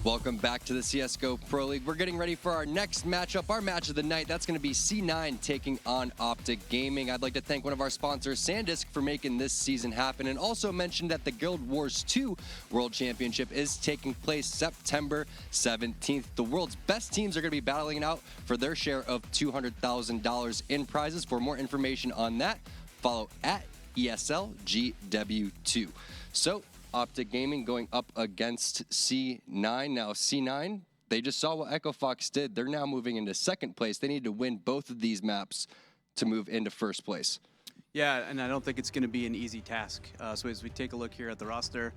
Welcome back to the CSGO Pro League. We're getting ready for our next matchup, our match of the night. That's going to be C9 taking on OpTic Gaming. I'd like to thank one of our sponsors, SanDisk, for making this season happen, and also mention that the Guild Wars 2 World Championship is taking place September 17th. The world's best teams are going to be battling out for their share of $200,000 in prizes. For more information on that, follow at ESL GW2. So, OpTic Gaming going up against C9. Now, C9, they just saw what Echo Fox did. They're now moving into second place. They need to win both of these maps to move into first place. Yeah, and I don't think it's going to be an easy task. So as we take a look here at the roster,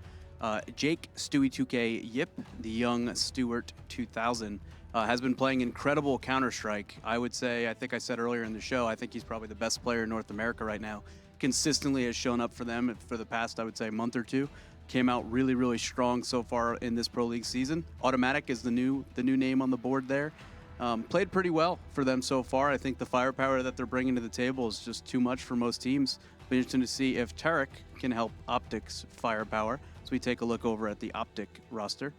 Jake Stewie2K Yip, the young Stewart 2000, has been playing incredible Counter-Strike. I would say, I think I said earlier in the show, I think he's probably the best player in North America right now. Consistently has shown up for them for the past, I would say, month or two. Came out really, really strong so far in this Pro League season. Automatic is the new name on the board there. Played pretty well for them so far. I think the firepower that they're bringing to the table is just too much for most teams. Be interesting to see if Tarek can help OpTic's firepower. So we take a look over at the OpTic roster.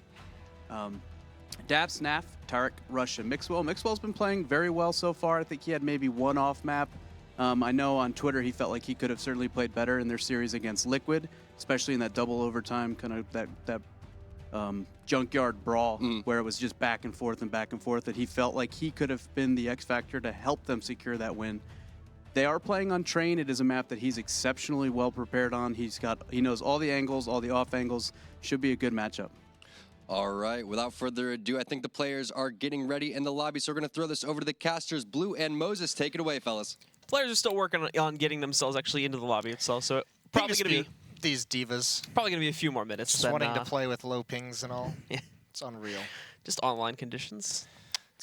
Dav, Snaf, Tarek, Rush, and Mixwell. Mixwell's been playing very well so far. I think he had maybe one off map. I know on Twitter he felt like he could have certainly played better in their series against Liquid, especially in that double overtime, kind of that junkyard brawl where it was just back and forth, that he felt like he could have been the X factor to help them secure that win. They are playing on Train. It is a map that he's exceptionally well prepared on. He knows all the angles, all the off angles. Should be a good matchup. All right, without further ado, I think the players are getting ready in the lobby, so we're going to throw this over to the casters. Blue and Moses, take it away, fellas. Players are still working on getting themselves actually into the lobby itself, so probably going to be these divas. Probably going to be a few more minutes. Just wanting to play with low pings and all. Yeah. It's unreal. Just online conditions.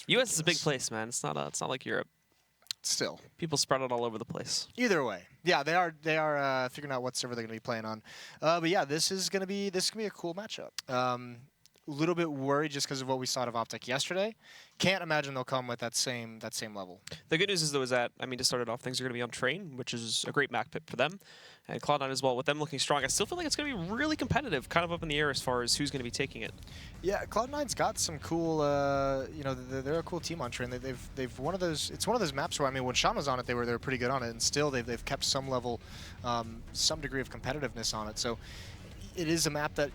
US is a big place, man. It's not like Europe. Still, people spread out all over the place. Either way, yeah, they are figuring out what server they're going to be playing on. But yeah, this is going to be a cool matchup. A little bit worried just because of what we saw of OpTic yesterday. Can't imagine they'll come with that same level. The good news is though is that, I mean, to start it off, things are going to be on Train, which is a great map pick for them, and Cloud9 as well. With them looking strong, I still feel like it's going to be really competitive, kind of up in the air as far as who's going to be taking it. Yeah, Cloud9's got some cool, you know, they're a cool team on Train. They've one of those. It's one of those maps where, I mean, when Sean was on it, they were pretty good on it, and still they've kept some level, some degree of competitiveness on it. So. It is a map that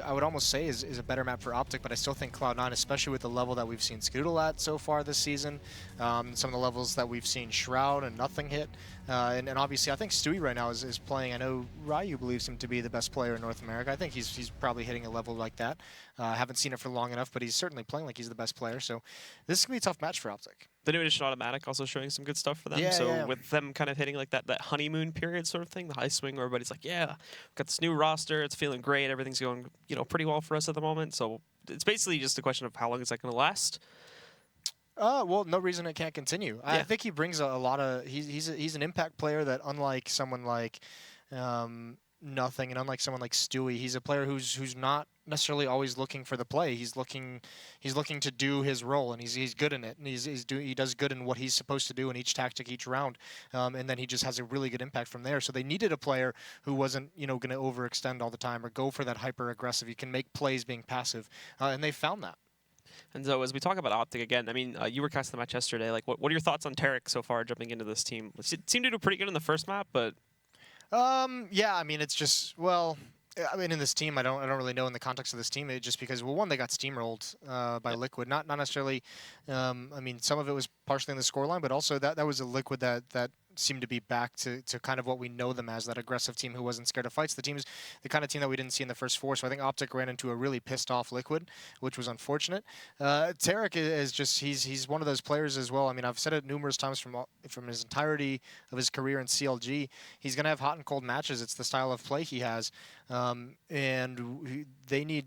I would almost say is a better map for OpTic, but I still think Cloud9, especially with the level that we've seen Scoodle at so far this season, some of the levels that we've seen Shroud and Nothing hit, and obviously I think Stewie right now is playing. I know Ryu believes him to be the best player in North America. I think he's probably hitting a level like that. Haven't seen it for long enough, but he's certainly playing like he's the best player. So this is going to be a tough match for OpTic. The new edition Automatic also showing some good stuff for them. Yeah, so yeah. with them kind of hitting like that honeymoon period sort of thing, the high swing where everybody's like, yeah, we've got this new roster, it's feeling great, everything's going, you know, pretty well for us at the moment. So it's basically just a question of how long is that going to last. Well, no reason it can't continue. Yeah. I think he brings a lot of. He's an impact player that, unlike someone like Nothing, and unlike someone like Stewie, he's a player who's not necessarily always looking for the play. He's looking to do his role, and he's good in it, and he does good in what he's supposed to do in each tactic, each round, and then he just has a really good impact from there. So they needed a player who wasn't, you know, going to overextend all the time or go for that hyper aggressive. He can make plays being passive, and they found that. And so as we talk about OpTic again, I mean, you were casting the match yesterday. Like, what are your thoughts on Tarek so far jumping into this team? It seemed to do pretty good in the first map, but yeah, I mean, it's just, well, I mean, in this team, I don't really know in the context of this team, just because, well, one, they got steamrolled by Liquid, not necessarily. I mean, some of it was partially in the scoreline, but also that was a Liquid that seemed to be back to kind of what we know them as, that aggressive team who wasn't scared of fights. The team is the kind of team that we didn't see in the first four, so I think OpTic ran into a really pissed off Liquid, which was unfortunate. Tarek is just, he's one of those players as well. I mean, I've said it numerous times from his entirety of his career in CLG. He's going to have hot and cold matches. It's the style of play he has, and they need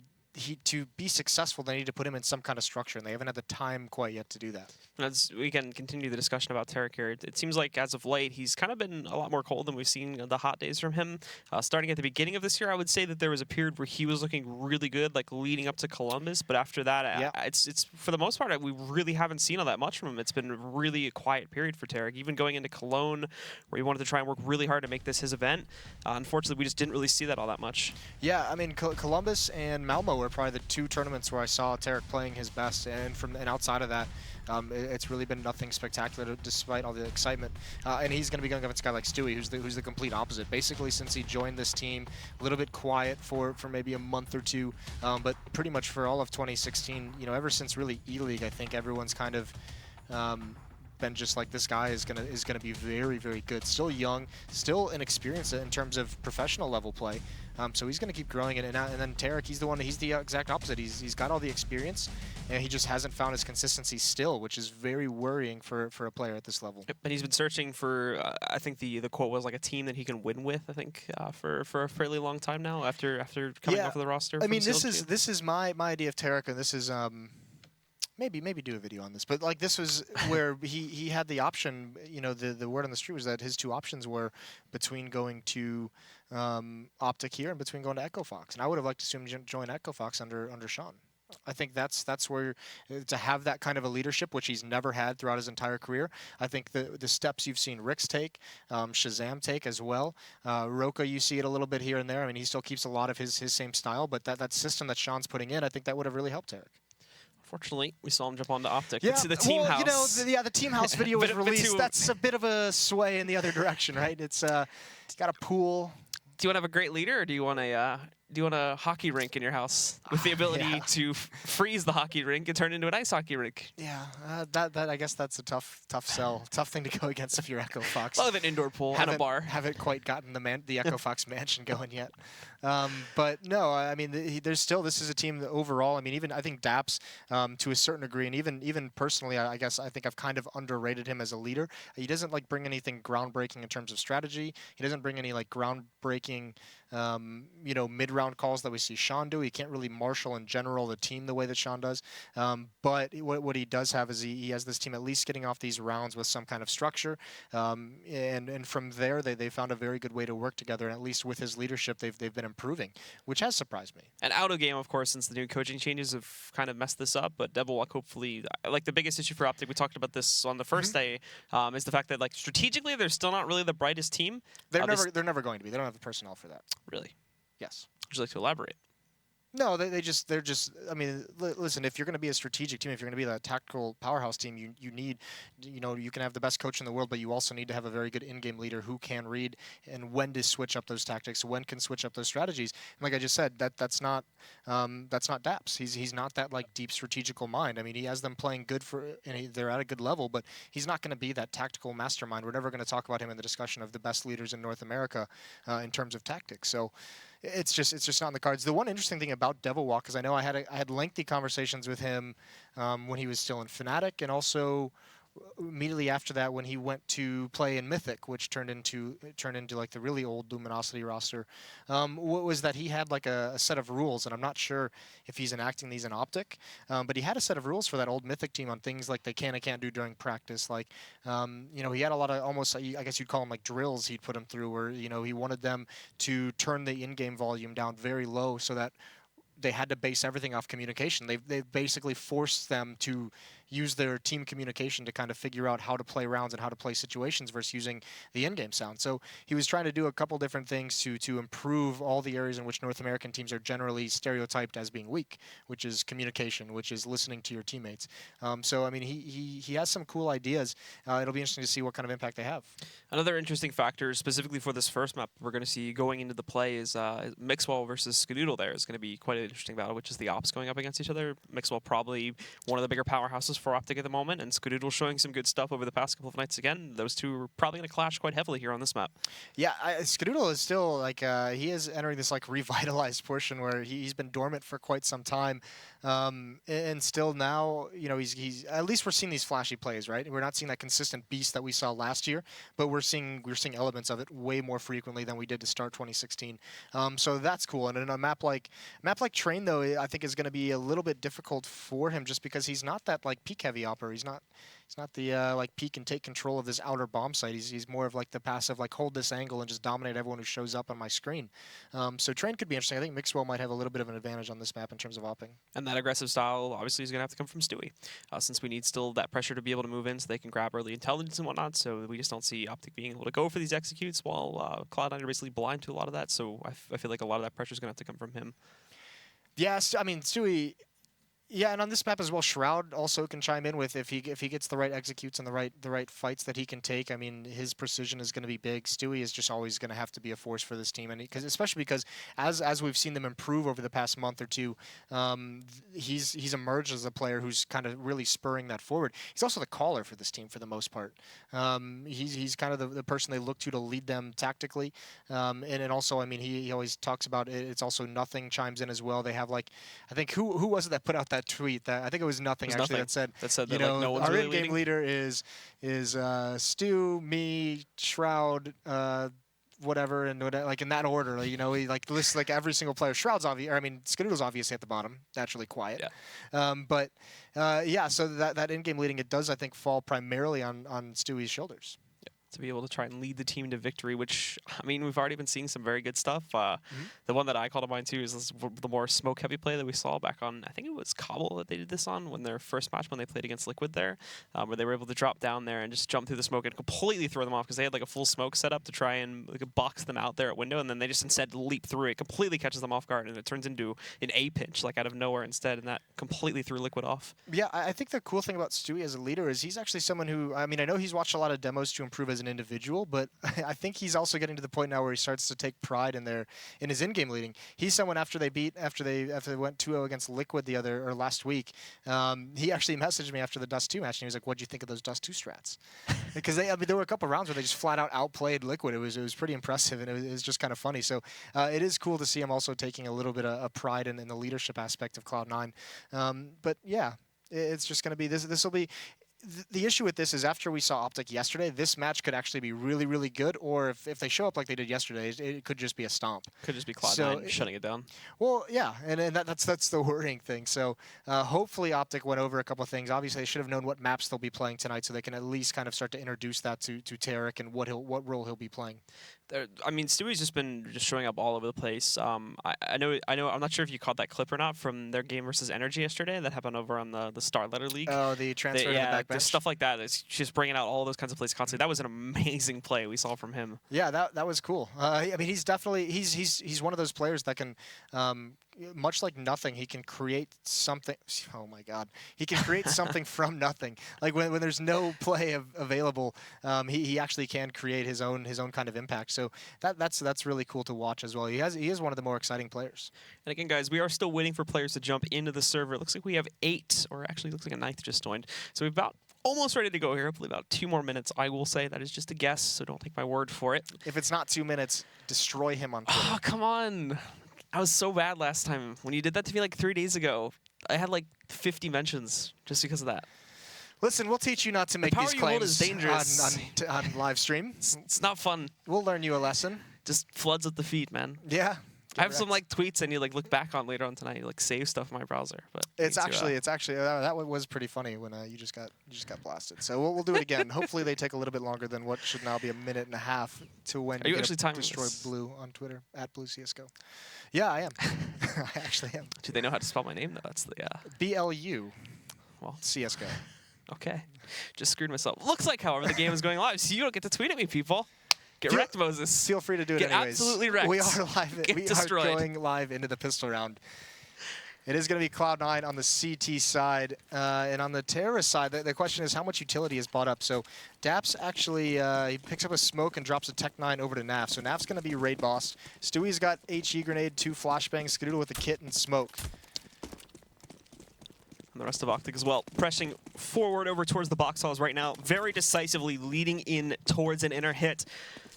to be successful, they need to put him in some kind of structure, and they haven't had the time quite yet to do that. As we can continue the discussion about Tarek here, it seems like as of late, he's kind of been a lot more cold than we've seen the hot days from him. Starting at the beginning of this year, I would say that there was a period where he was looking really good, like leading up to Columbus, but after that, it's for the most part, we really haven't seen all that much from him. It's been really a quiet period for Tarek, even going into Cologne, where he wanted to try and work really hard to make this his event. Unfortunately, we just didn't really see that all that much. Yeah, I mean, Columbus and Malmo were probably the 2 tournaments where I saw Tarek playing his best, and outside of that, it's really been nothing spectacular despite all the excitement. And he's going to be going against a guy like Stewie, who's the complete opposite. Basically, since he joined this team, a little bit quiet for maybe a month or 2, but pretty much for all of 2016, ever since really E-League, I think everyone's kind of been just like, this guy is gonna be very, very good. Still young, still inexperienced in terms of professional level play. So he's gonna keep growing it. And then Tarek, he's the exact opposite. He's got all the experience, and he just hasn't found his consistency still, which is very worrying for a player at this level. Yep, and he's been searching for, I think the quote was like a team that he can win with. I think for a fairly long time now after coming off of the roster. I mean, this is my idea of Tarek, and this is. Maybe do a video on this, but like, this was where he had the option. The word on the street was that his 2 options were between going to OpTic here and between going to Echo Fox, and I would have liked to see him join Echo Fox under Sean. I think that's where to have that kind of a leadership, which he's never had throughout his entire career. I think the steps you've seen Rix take, Shazam take as well. Roka, you see it a little bit here and there. I mean, he still keeps a lot of his same style, but that system that Sean's putting in, I think that would have really helped Eric. Fortunately, we saw him jump onto OpTic. Yeah, the team house. The team house video was released. That's a bit of a sway in the other direction, right? It's got a pool. Do you want to have a great leader, or do you want a hockey rink in your house with the ability to freeze the hockey rink and turn it into an ice hockey rink? Yeah, that I guess that's a tough sell, tough thing to go against if you're Echo Fox. Well, have an indoor pool and a bar. Haven't quite gotten the Echo Fox mansion going yet. But no, I mean, there's still, this is a team that overall, I mean, even I think Daps to a certain degree, and even personally, I think I've kind of underrated him as a leader. He doesn't like bring anything groundbreaking in terms of strategy. He doesn't bring any like groundbreaking mid-round calls that we see Sean do. He can't really marshal in general the team the way that Sean does. But what he does have is he has this team at least getting off these rounds with some kind of structure. And from there, they found a very good way to work together. And at least with his leadership, they've been improving, which has surprised me. And out of game, of course, since the new coaching changes have kind of messed this up. But Devilwalk, hopefully, like the biggest issue for OpTic, we talked about this on the first day, is the fact that like strategically, they're still not really the brightest team. They're never going to be. They don't have the personnel for that. Really? Yes. Would you like to elaborate? No, they're just. I mean, listen. If you're going to be a strategic team, if you're going to be that tactical powerhouse team, you need, you can have the best coach in the world, but you also need to have a very good in-game leader who can read and when to switch up those tactics, when can switch up those strategies. And like I just said, that's not Daps. He's not that like deep strategical mind. I mean, he has them playing good and they're at a good level, but he's not going to be that tactical mastermind. We're never going to talk about him in the discussion of the best leaders in North America in terms of tactics. So. It's just not in the cards. The one interesting thing about Devilwalk is I know I had lengthy conversations with him when he was still in Fnatic, and also immediately after that when he went to play in Mythic, which turned into like the really old Luminosity roster. What was that he had like a set of rules, and I'm not sure if he's enacting these in OpTic, but he had a set of rules for that old Mythic team on things like they can and can't do during practice. Like, he had a lot of almost, I guess you'd call them like drills he'd put them through, where, he wanted them to turn the in-game volume down very low so that they had to base everything off communication. They basically forced them to use their team communication to kind of figure out how to play rounds and how to play situations versus using the in-game sound. So he was trying to do a couple different things to improve all the areas in which North American teams are generally stereotyped as being weak, which is communication, which is listening to your teammates. So I mean, he has some cool ideas. It'll be interesting to see what kind of impact they have. Another interesting factor, specifically for this first map, we're going to see going into the play is Mixwell versus Skadoodle. There is going to be quite an interesting battle, which is the ops going up against each other. Mixwell probably one of the bigger powerhouses for OpTic at the moment, and Skadoodle showing some good stuff over the past couple of nights again. Those two are probably going to clash quite heavily here on this map. Yeah, Skadoodle is still like he is entering this like revitalized portion where he's been dormant for quite some time, and still now he's at least we're seeing these flashy plays, right? We're not seeing that consistent beast that we saw last year, but we're seeing elements of it way more frequently than we did to start 2016. So that's cool. And in a map like Train, though, I think is going to be a little bit difficult for him just because he's not that like peak heavy opper. He's not the like peek and take control of this outer bomb site. He's more of like the passive, like hold this angle and just dominate everyone who shows up on my screen. So Train could be interesting. I think Mixwell might have a little bit of an advantage on this map in terms of opping. And that aggressive style obviously is going to have to come from Stewie, since we need still that pressure to be able to move in so they can grab early intelligence and whatnot. So we just don't see OpTic being able to go for these executes while Cloud9 are basically blind to a lot of that. So I feel like a lot of that pressure is going to have to come from him. Yes, I mean, Stewie. Yeah, and on this map as well, Shroud also can chime in with if he gets the right executes and the right fights that he can take. I mean, his precision is going to be big. Stewie is just always going to have to be a force for this team, and especially because as we've seen them improve over the past month or two, he's emerged as a player who's kind of really spurring that forward. He's also the caller for this team for the most part. He's kind of the person they look to lead them tactically, and also I mean he always talks about it. It's also Nothing chimes in as well. They have like I think who was it that put out that tweet that I think it was Nothing actually that said that, you know, like, no one's our really in-game leading? leader is Stu, me, Shroud, whatever, and like in that order. Like, you know, he like lists like every single player. Shroud's obvious. I mean, Skadoodle's obviously at the bottom, naturally quiet. Yeah. But yeah, so that in-game leading, it does I think fall primarily on Stewie's shoulders. To be able to try and lead the team to victory, which, I mean, we've already been seeing some very good stuff. The one that I call to mind, too, is the more smoke-heavy play that we saw back on, I think it was Cobble that they did this on, when their first match when they played against Liquid there, where they were able to drop down there and just jump through the smoke and completely throw them off, because they had like a full smoke setup to try and like box them out there at window, and then they just instead leap through it, completely catches them off guard, and it turns into an A pinch, like out of nowhere instead, and that completely threw Liquid off. Yeah, I think the cool thing about Stewie as a leader is he's actually someone who, I mean, I know he's watched a lot of demos to improve as an individual, but I think he's also getting to the point now where he starts to take pride in his in-game leading. He's someone after they went 2-0 against Liquid last week. He actually messaged me after the Dust 2 match, and he was like, "What'd you think of those Dust 2 strats?" Because I mean, there were a couple rounds where they just flat out outplayed Liquid. It was pretty impressive, and it was just kind of funny. So it is cool to see him also taking a little bit of pride in the leadership aspect of Cloud9. But yeah, it's just going to be this will be. The issue with this is after we saw OpTic yesterday, this match could actually be really, really good, or if they show up like they did yesterday, it could just be a stomp. Could just be Cloud9 shutting it down. Well, yeah, and that's the worrying thing. So hopefully OpTic went over a couple of things. Obviously, they should have known what maps they'll be playing tonight, so they can at least kind of start to introduce that to Tarek and what role he'll be playing. I mean, Stewie's just been showing up all over the place. I know. I'm not sure if you caught that clip or not from their game versus Energy yesterday that happened over on the Starletter League. Oh, the transfer to the back bench. Just stuff like that. It's just bringing out all those kinds of plays constantly. That was an amazing play we saw from him. Yeah, that was cool. I mean, he's definitely he's one of those players that can. Much like Nothing, he can create something. Oh my God, he can create something from nothing. Like when there's no play available, he actually can create his own kind of impact. So that's really cool to watch as well. He is one of the more exciting players. And again, guys, we are still waiting for players to jump into the server. It looks like we have 8, or actually looks like a 9th just joined. So we've about almost ready to go here. Hopefully about 2 more minutes. I will say that is just a guess, so don't take my word for it. If it's not 2 minutes, destroy him on Twitter. Oh, come on. I was so bad last time. When you did that to me like 3 days ago, I had like 50 mentions just because of that. Listen, we'll teach you not to make these claims is dangerous. on live stream. It's not fun. We'll learn you a lesson. Just floods at the feed, man. Yeah. I have some like tweets, and you like look back on later on tonight. You like save stuff in my browser, but it's actually that was pretty funny when you just got blasted. So we'll do it again. Hopefully they take a little bit longer than what should now be a minute and a half to when you actually destroy Blue on Twitter @BlueCSGO. Yeah, I am. I actually am. Do they know how to spell my name though? That's the BLU. Well, CSGO. Okay, just screwed myself. Looks like, however, the game is going live, so you don't get to tweet at me, people. Get wrecked, Moses. Feel free to do it anyways. Get absolutely wrecked. We are live. Get destroyed. Are going live into the pistol round. It is going to be Cloud9 on the CT side, and on the terrorist side, the question is how much utility is bought up. So Daps actually he picks up a smoke and drops a Tech9 over to Naf. So Naf's going to be raid bossed. Stewie's got HE grenade, 2 flashbangs, Skadoodle with a kit and smoke. And the rest of OpTic as well, pressing forward over towards the box halls right now, very decisively leading in towards an inner hit.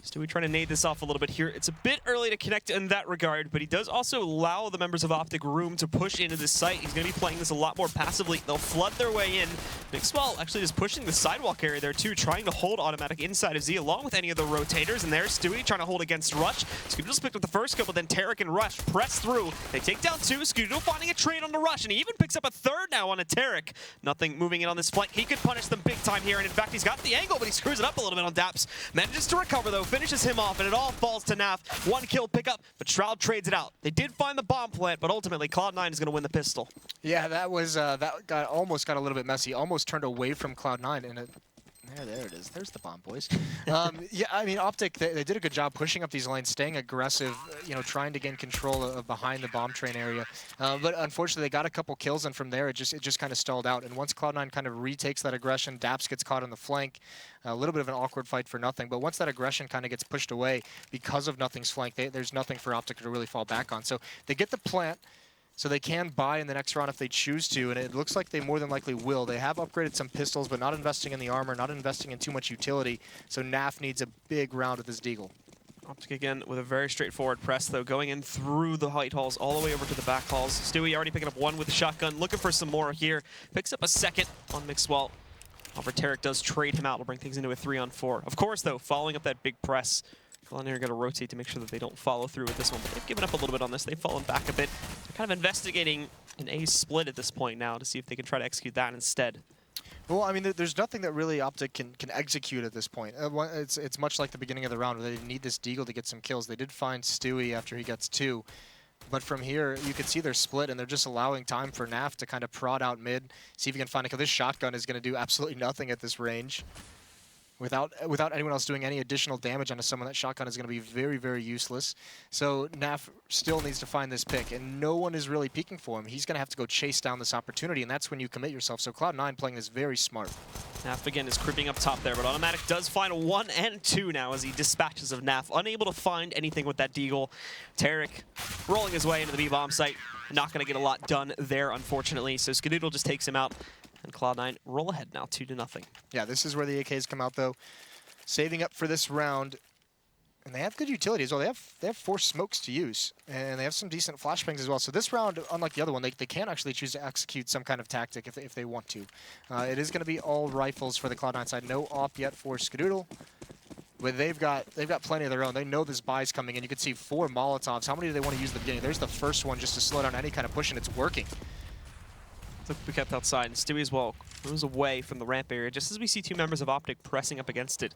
Stewie trying to nade this off a little bit here. It's a bit early to connect in that regard, but he does also allow the members of OpTic room to push into this site. He's going to be playing this a lot more passively. They'll flood their way in. Mixwell actually just pushing the sidewalk area there too, trying to hold automatic inside of Z along with any of the rotators. And there's Stewie trying to hold against Rush. Skadoodle picked up the first kill, but then Tarek and Rush press through. They take down 2. Skadoodle finding a trade on the Rush, and he even picks up a 3rd now on a Tarek. Nothing moving in on this flank. He could punish them big time here, and in fact, he's got the angle, but he screws it up a little bit on Daps. Manages to recover though, finishes him off, and it all falls to Naf. 1 kill pickup, but Shroud trades it out. They did find the bomb plant, but ultimately Cloud9 is going to win the pistol. Yeah, that was almost got a little bit messy. Almost turned away from Cloud9, and There it is. There's the bomb, boys. Yeah, I mean, OpTic, they did a good job pushing up these lanes, staying aggressive, you know, trying to gain control of behind the bomb train area. But unfortunately, they got a couple kills, and from there, it just kind of stalled out. And once Cloud9 kind of retakes that aggression, Daps gets caught on the flank. A little bit of an awkward fight for nothing. But once that aggression kind of gets pushed away because of nothing's flank, there's nothing for OpTic to really fall back on. So they get the plant. So they can buy in the next round if they choose to, and it looks like they more than likely will. They have upgraded some pistols, but not investing in the armor, not investing in too much utility. So NAF needs a big round with this Deagle. OpTic again with a very straightforward press, though, going in through the height halls all the way over to the back halls. Stewie already picking up one with the shotgun, looking for some more here. Picks up a second on Mixwell. However, Tarek does trade him out. Will bring things into a 3-on-4. Of course, though, following up that big press, Cloud9 are going to rotate to make sure that they don't follow through with this one, but they've given up a little bit on this. They've fallen back a bit. They're kind of investigating an A split at this point now to see if they can try to execute that instead. Well, I mean, there's nothing that really OpTic can execute at this point. It's much like the beginning of the round where they need this Deagle to get some kills. They did find Stewie after he gets 2. But from here, you can see they're split, and they're just allowing time for NAF to kind of prod out mid, see if he can find a kill. This shotgun is going to do absolutely nothing at this range. Without anyone else doing any additional damage onto someone, that shotgun is going to be very, very useless. So NAF still needs to find this pick, and no one is really peeking for him. He's going to have to go chase down this opportunity, and that's when you commit yourself. So Cloud9 playing this very smart. NAF again is creeping up top there, but Automatic does find 1 and 2 now as he dispatches of NAF, unable to find anything with that Deagle. Tarek rolling his way into the B-bomb site. Not going to get a lot done there, unfortunately, so Skadoodle just takes him out. And Cloud9 roll ahead now, 2-0. Yeah, this is where the AKs come out, though. Saving up for this round. And they have good utility as well. They have 4 smokes to use. And they have some decent flashbangs as well. So this round, unlike the other one, they can actually choose to execute some kind of tactic if they want to. It is going to be all rifles for the Cloud9 side. No op yet for Skadoodle. But they've got plenty of their own. They know this buy's coming in. You can see 4 Molotovs. How many do they want to use at the beginning? There's the first one just to slow down any kind of push, and it's working. To be kept outside, and Stewie as well moves away from the ramp area just as we see 2 members of OpTic pressing up against it.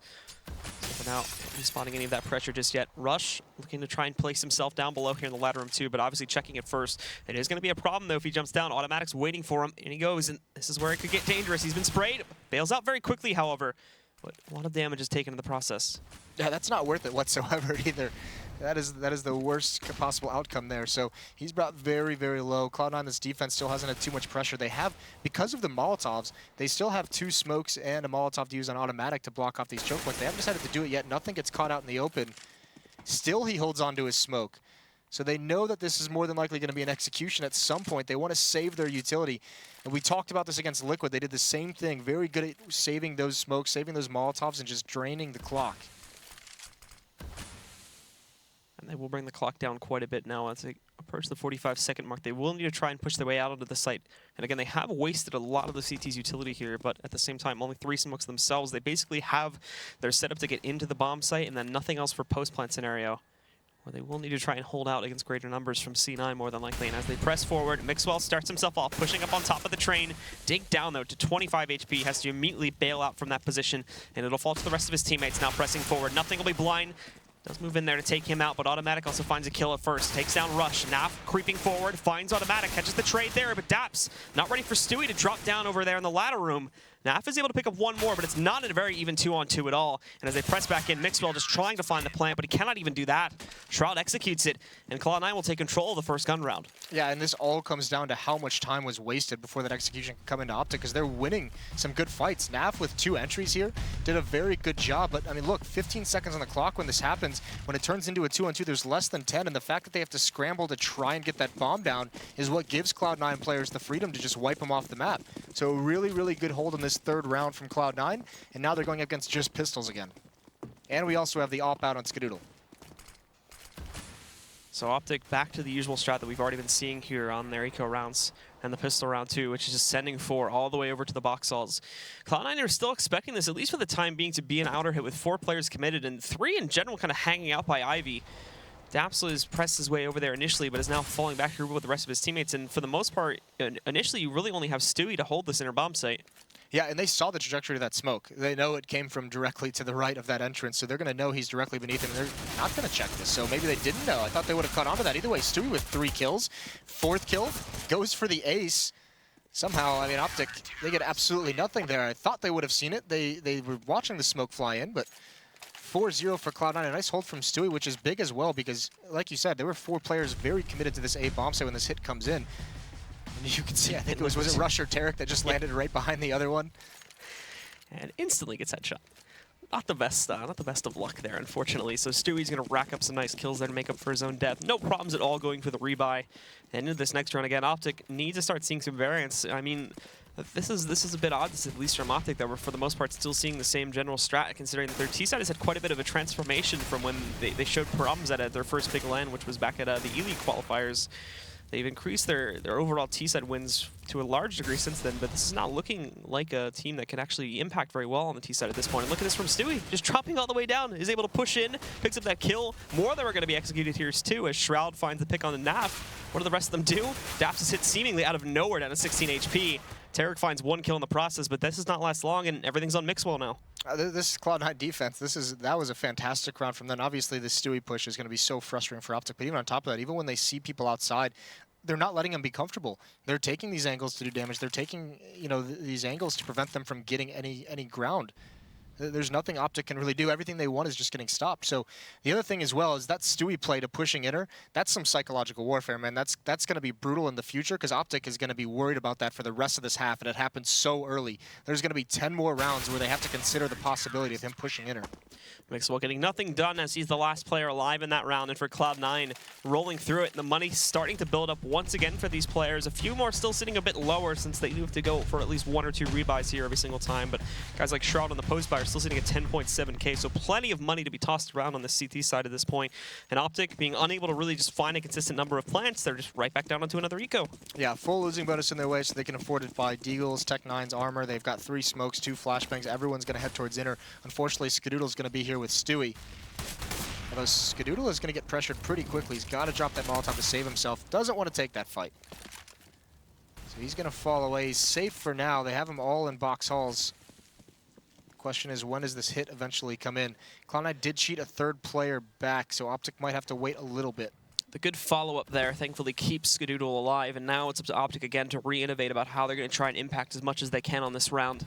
So for now, not spotting any of that pressure just yet. Rush looking to try and place himself down below here in the ladder room too, but obviously checking it first. It is going to be a problem though if he jumps down. Automatic's waiting for him, and he goes, and this is where it could get dangerous. He's been sprayed, bails out very quickly, however, but a lot of damage is taken in the process. Yeah, that's not worth it whatsoever either. That is the worst possible outcome there. So he's brought very, very low. Cloud9, this defense still hasn't had too much pressure. They have, because of the Molotovs, they still have 2 smokes and a Molotov to use on Automatic to block off these choke points. They haven't decided to do it yet. Nothing gets caught out in the open. Still, he holds on to his smoke. So they know that this is more than likely going to be an execution at some point. They want to save their utility. And we talked about this against Liquid. They did the same thing. Very good at saving those smokes, saving those Molotovs, and just draining the clock. And they will bring the clock down quite a bit now as they approach the 45-second mark. They will need to try and push their way out onto the site. And again, they have wasted a lot of the CT's utility here, but at the same time, only 3 smokes themselves. They basically have their setup to get into the bomb site and then nothing else for post-plant scenario, where they will need to try and hold out against greater numbers from C9 more than likely. And as they press forward, Mixwell starts himself off, pushing up on top of the train. Dink down, though, to 25 HP. Has to immediately bail out from that position, and it'll fall to the rest of his teammates now pressing forward. Nothing will be blind. Does move in there to take him out, but Automatic also finds a kill at first. Takes down Rush. NAF creeping forward, finds Automatic, catches the trade there, but Daps not ready for Stewie to drop down over there in the ladder room. NAF is able to pick up 1 more, but it's not a very even 2-on-2 at all. And as they press back in, Mixwell just trying to find the plant, but he cannot even do that. Shroud executes it, and Cloud9 will take control of the first gun round. Yeah, and this all comes down to how much time was wasted before that execution could come into OpTic, because they're winning some good fights. NAF with 2 entries here did a very good job, but I mean, look, 15 seconds on the clock when this happens. When it turns into a 2-on-2, there's less than 10, and the fact that they have to scramble to try and get that bomb down is what gives Cloud9 players the freedom to just wipe them off the map. So really, really good hold in this 3rd round from Cloud9, and now they're going up against just pistols again. And we also have the op out on Skadoodle. So OpTic back to the usual strat that we've already been seeing here on their eco rounds and the pistol round too, which is just sending 4 all the way over to the box halls. Cloud9 are still expecting this, at least for the time being, to be an outer hit with 4 players committed and 3 in general kind of hanging out by Ivy. Daps has pressed his way over there initially, but is now falling back here with the rest of his teammates. And for the most part, initially you really only have Stewie to hold this inner bomb site. Yeah, and they saw the trajectory of that smoke. They know it came from directly to the right of that entrance, so they're going to know he's directly beneath him. They're not going to check this, so maybe they didn't know. I thought they would have caught on to that. Either way, Stewie with 3 kills. 4th kill goes for the ace. Somehow, I mean, OpTic, they get absolutely nothing there. I thought they would have seen it. They were watching the smoke fly in, but 4-0 for Cloud9. A nice hold from Stewie, which is big as well because, like you said, there were 4 players very committed to this A bomb site when this hit comes in. And you can see, I think it was it Rush or Tarek that just landed right behind the other one? And instantly gets headshot. Not the best of luck there, unfortunately. So Stewie's going to rack up some nice kills there to make up for his own death. No problems at all going for the rebuy. And into this next round again, OpTic needs to start seeing some variance. I mean, this is a bit odd, at least from OpTic, that we're for the most part still seeing the same general strat, considering that their T-side has had quite a bit of a transformation from when they showed problems at their first big LAN, which was back at the E-League qualifiers. They've increased their overall T-side wins to a large degree since then, but this is not looking like a team that can actually impact very well on the T-side at this point. And look at this from Stewie, just dropping all the way down, is able to push in, picks up that kill. More that are going to be executed here too, as Shroud finds the pick on the Naf. What do the rest of them do? Daps is hit seemingly out of nowhere down to 16 HP. Tarek finds 1 kill in the process, but this does not last long, and everything's on Mixwell now. This is Cloud9 defense. That was a fantastic round from them. Obviously, the Stewie push is going to be so frustrating for OpTic, but even on top of that, even when they see people outside, they're not letting them be comfortable. They're taking these angles to do damage. They're taking, you know, these angles to prevent them from getting any ground. There's nothing OpTic can really do. Everything they want is just getting stopped. So the other thing as well is that Stewie play to pushing inner. That's some psychological warfare, man. That's going to be brutal in the future because OpTic is going to be worried about that for the rest of this half, and it happened so early. There's going to be 10 more rounds where they have to consider the possibility of him pushing inner. Mixwell getting nothing done as he's the last player alive in that round, and for Cloud9 rolling through it, and the money starting to build up once again for these players. A few more still sitting a bit lower since they do have to go for at least 1 or 2 rebuys here every single time, but guys like Shroud on the post buy are still sitting at 10.7k, so plenty of money to be tossed around on the CT side at this point. And OpTic being unable to really just find a consistent number of plants, they're just right back down onto another eco. Yeah, full losing bonus in their way, so they can afford it by Deagles, Tech9's armor. They've got 3 smokes, 2 flashbangs. Everyone's going to head towards inner. Unfortunately, Skadoodle's going to be here with Stewie. Although Skadoodle is going to get pressured pretty quickly. He's got to drop that Molotov to save himself. Doesn't want to take that fight. So he's going to fall away. He's safe for now. They have him all in box halls. Question is, when does this hit eventually come in? Cloud9 did cheat a 3rd player back, so OpTic might have to wait a little bit. The good follow-up there thankfully keeps Skadoodle alive, and now it's up to OpTic again to re-innovate about how they're going to try and impact as much as they can on this round.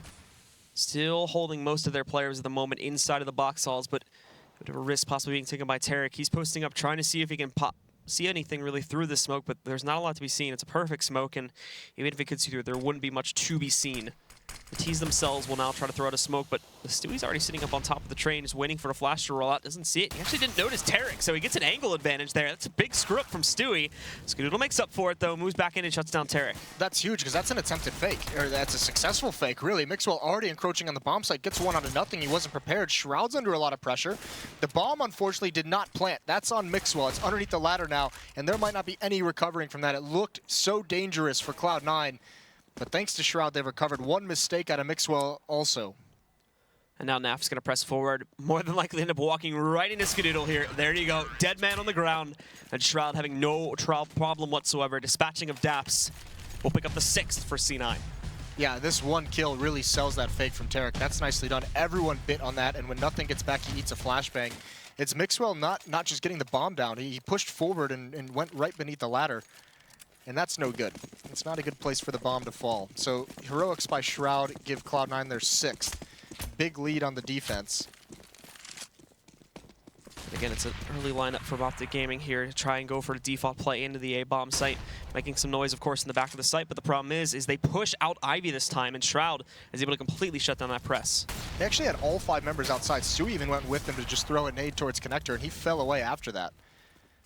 Still holding most of their players at the moment inside of the box halls, but a bit of a risk possibly being taken by Tarek. He's posting up, trying to see if he can see anything really through the smoke, but there's not a lot to be seen. It's a perfect smoke, and even if he could see through it, there wouldn't be much to be seen. The T's themselves will now try to throw out a smoke, but the Stewie's already sitting up on top of the train, just waiting for a flash to roll out. Doesn't see it. He actually didn't notice Tarek, so he gets an angle advantage there. That's a big screw-up from Stewie. Skadoodle makes up for it, though, moves back in and shuts down Tarek. That's huge, because that's an attempted fake, or that's a successful fake, really. Mixwell already encroaching on the bomb site, gets 1 out of nothing. He wasn't prepared. Shroud's under a lot of pressure. The bomb, unfortunately, did not plant. That's on Mixwell. It's underneath the ladder now, and there might not be any recovering from that. It looked so dangerous for Cloud9. But thanks to Shroud, they've recovered 1 mistake out of Mixwell also. And now Naf's going to press forward. More than likely end up walking right into Skadoodle here. There you go. Dead man on the ground. And Shroud having no problem whatsoever. Dispatching of Daps. We'll pick up the 6th for C9. Yeah, this 1 kill really sells that fake from Tarek. That's nicely done. Everyone bit on that, and when nothing gets back, he eats a flashbang. It's Mixwell not just getting the bomb down. He pushed forward and went right beneath the ladder. And that's no good. It's not a good place for the bomb to fall. So heroics by Shroud give Cloud9 their 6th. Big lead on the defense. Again, it's an early lineup for OpTic Gaming here to try and go for a default play into the A-bomb site, making some noise, of course, in the back of the site. But the problem is they push out Ivy this time, and Shroud is able to completely shut down that press. They actually had all 5 members outside. Stewie even went with them to just throw a nade towards Connector, and he fell away after that.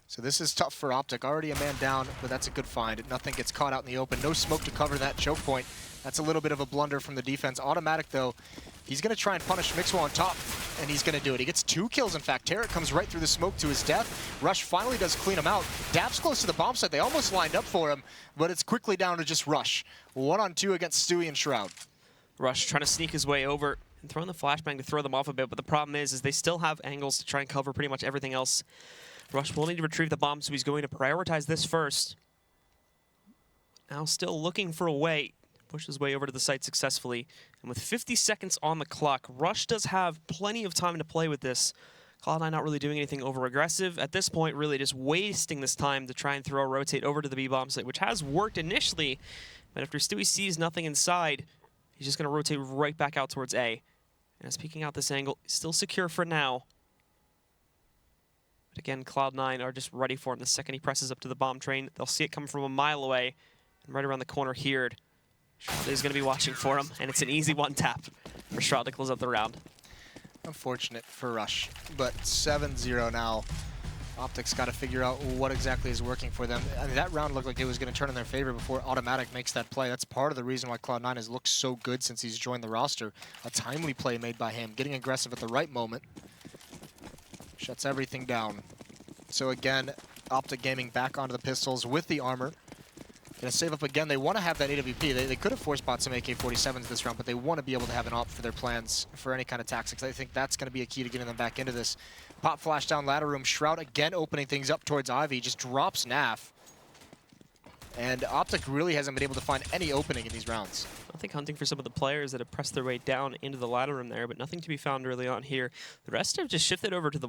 So this is tough for OpTic. Already a man down, but that's a good find. Nothing gets caught out in the open. No smoke to cover that choke point. That's a little bit of a blunder from the defense. Automatic, though. He's going to try and punish Mixwell on top, and he's going to do it. He gets 2 kills, in fact. Tarek comes right through the smoke to his death. Rush finally does clean him out. Daps close to the bomb site. They almost lined up for him, but it's quickly down to just Rush. 1-on-2 against Stewie and Shroud. Rush trying to sneak his way over and throwing the flashbang to throw them off a bit, but the problem is they still have angles to try and cover pretty much everything else. Rush will need to retrieve the bomb, so he's going to prioritize this first. Now still looking for a way. Push his way over to the site successfully. And with 50 seconds on the clock, Rush does have plenty of time to play with this. Cloud9 not really doing anything over-aggressive. At this point, really just wasting this time to try and throw a rotate over to the B-bomb site, which has worked initially. But after Stewie sees nothing inside, he's just going to rotate right back out towards A. And is peeking out this angle. Still secure for now. But again, Cloud9 are just ready for him. The second he presses up to the bomb train, they'll see it coming from a mile away. And right around the corner here, Shroud is going to be watching for him. And it's an easy one-tap for Shroud to close out the round. Unfortunate for Rush, but 7-0 now. OpTic's got to figure out what exactly is working for them. I mean, that round looked like it was going to turn in their favor before OpTic makes that play. That's part of the reason why Cloud9 has looked so good since he's joined the roster. A timely play made by him, getting aggressive at the right moment. Shuts everything down. So again, OpTic Gaming back onto the pistols with the armor. Gonna save up again. They want to have that AWP. They could have forced bought some AK-47s this round, but they want to be able to have an op for their plans for any kind of tactics. I think that's going to be a key to getting them back into this. Pop flash down ladder room. Shroud again opening things up towards Ivy. Just drops Naf. And OpTic really hasn't been able to find any opening in these rounds. I think hunting for some of the players that have pressed their way down into the ladder room there, but nothing to be found early on here. The rest have just shifted over to the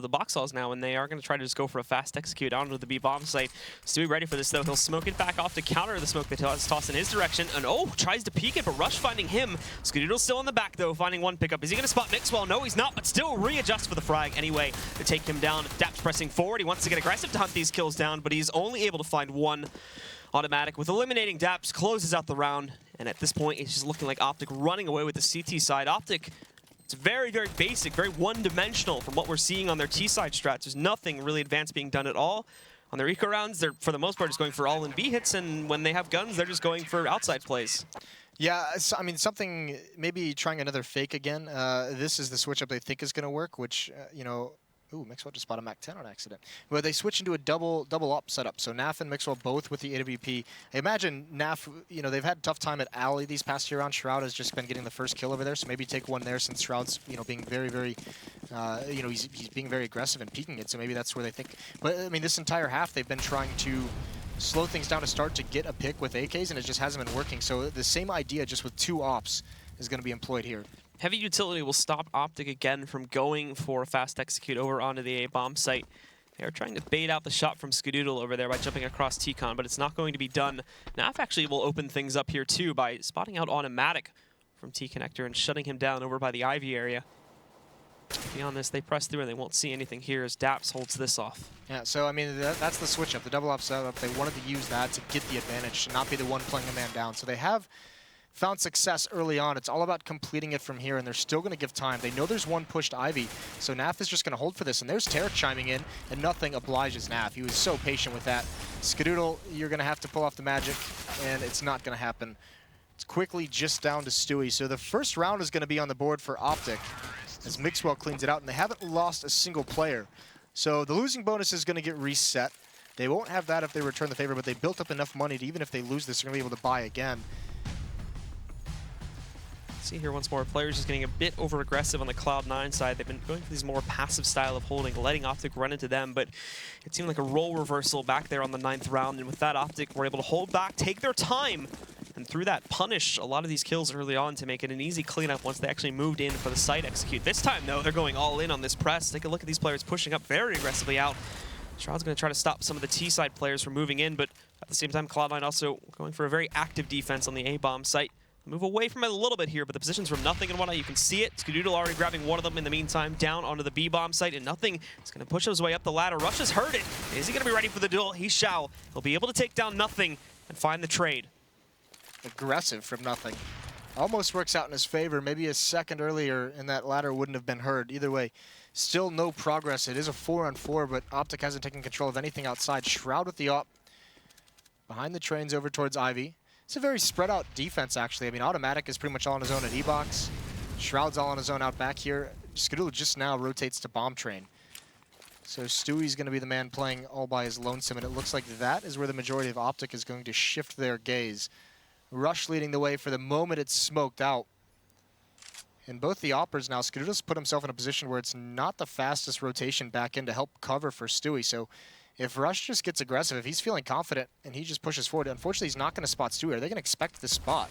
box halls now, and they are going to try to just go for a fast execute onto the B-bomb site. Stewie ready for this, though. He'll smoke it back off to counter the smoke that toss in his direction. And oh, tries to peek it, but Rush finding him. Skadoodle's still in the back, though, finding one pickup. Is he going to spot Mixwell? No, he's not, but still readjusts for the frag anyway to take him down. Daps pressing forward. He wants to get aggressive to hunt these kills down, but he's only able to find one. OpTic with eliminating Daps closes out the round, and at this point it's just looking like OpTic running away with the CT side. OpTic, it's very, very basic, very one-dimensional from what we're seeing on their T side strats. There's nothing really advanced being done at all. On their eco rounds, they're for the most part just going for all-in B hits, and when they have guns, they're just going for outside plays. Yeah, I mean, something, maybe trying another fake again. This is the switch up they think is going to work, which, you know, ooh, Mixwell just spotted a Mac 10 on accident. But they switch into a double op setup. So Naf and Mixwell both with the AWP. I imagine Naf, you know, they've had a tough time at Alley these past few rounds. Shroud has just been getting the first kill over there. So maybe take one there since Shroud's, you know, being very, very, you know, he's being very aggressive and peeking it. So maybe that's where they think. But I mean, this entire half they've been trying to slow things down to start to get a pick with AKs, and it just hasn't been working. So the same idea, just with two ops, is going to be employed here. Heavy utility will stop OpTic again from going for a fast execute over onto the A-bomb site. They are trying to bait out the shot from Skadoodle over there by jumping across T-Con, but it's not going to be done. Naf actually will open things up here too by spotting out OpTic from T-Connector and shutting him down over by the Ivy area. Beyond this, they press through and they won't see anything here as Daps holds this off. Yeah, so I mean, that's the switch up, the double op setup. They wanted to use that to get the advantage, to not be the one playing a man down. So they have found success early on. It's all about completing it from here, and they're still going to give time. They know there's one pushed Ivy, so Naf is just going to hold for this. And there's Tarek chiming in, and nothing obliges Naf. He was so patient with that. Skadoodle, you're going to have to pull off the magic, and it's not going to happen. It's quickly just down to Stewie. So the first round is going to be on the board for OpTic, as Mixwell cleans it out, and they haven't lost a single player. So the losing bonus is going to get reset. They won't have that if they return the favor, but they built up enough money to, even if they lose this, they're going to be able to buy again. See here once more, players just getting a bit over-aggressive on the Cloud9 side. They've been going for these more passive style of holding, letting OpTic run into them, but it seemed like a role reversal back there on the 9th round, and with that, OpTic were able to hold back, take their time, and through that, punish a lot of these kills early on to make it an easy cleanup once they actually moved in for the site execute. This time, though, they're going all in on this press. Take a look at these players pushing up very aggressively out. Shroud's going to try to stop some of the T-side players from moving in, but at the same time, Cloud9 also going for a very active defense on the A-bomb site. Move away from it a little bit here, but the position's from Nothing and whatnot. You can see it. Skadoodle already grabbing one of them in the meantime, down onto the B-bomb site, and Nothing is going to push his way up the ladder. Rush has heard it. Is he going to be ready for the duel? He shall. He'll be able to take down Nothing and find the trade. Aggressive from Nothing. Almost works out in his favor. Maybe a second earlier and that ladder wouldn't have been heard. Either way, still no progress. It is a 4-on-4, but OpTic hasn't taken control of anything outside. Shroud with the op. Behind the trains over towards Ivy. It's a very spread out defense, actually. I mean, OpTic is pretty much all on his own at E-Box. Shroud's all on his own out back here. Skadoodle just now rotates to Bomb Train. So Stewie's going to be the man playing all by his lonesome, and it looks like that is where the majority of OpTic is going to shift their gaze. Rush leading the way for the moment it's smoked out. In both the oppers now, Skadoodle's put himself in a position where it's not the fastest rotation back in to help cover for Stewie. So if Rush just gets aggressive, if he's feeling confident and he just pushes forward, unfortunately he's not going to spot Stewie. Are they going to expect this spot?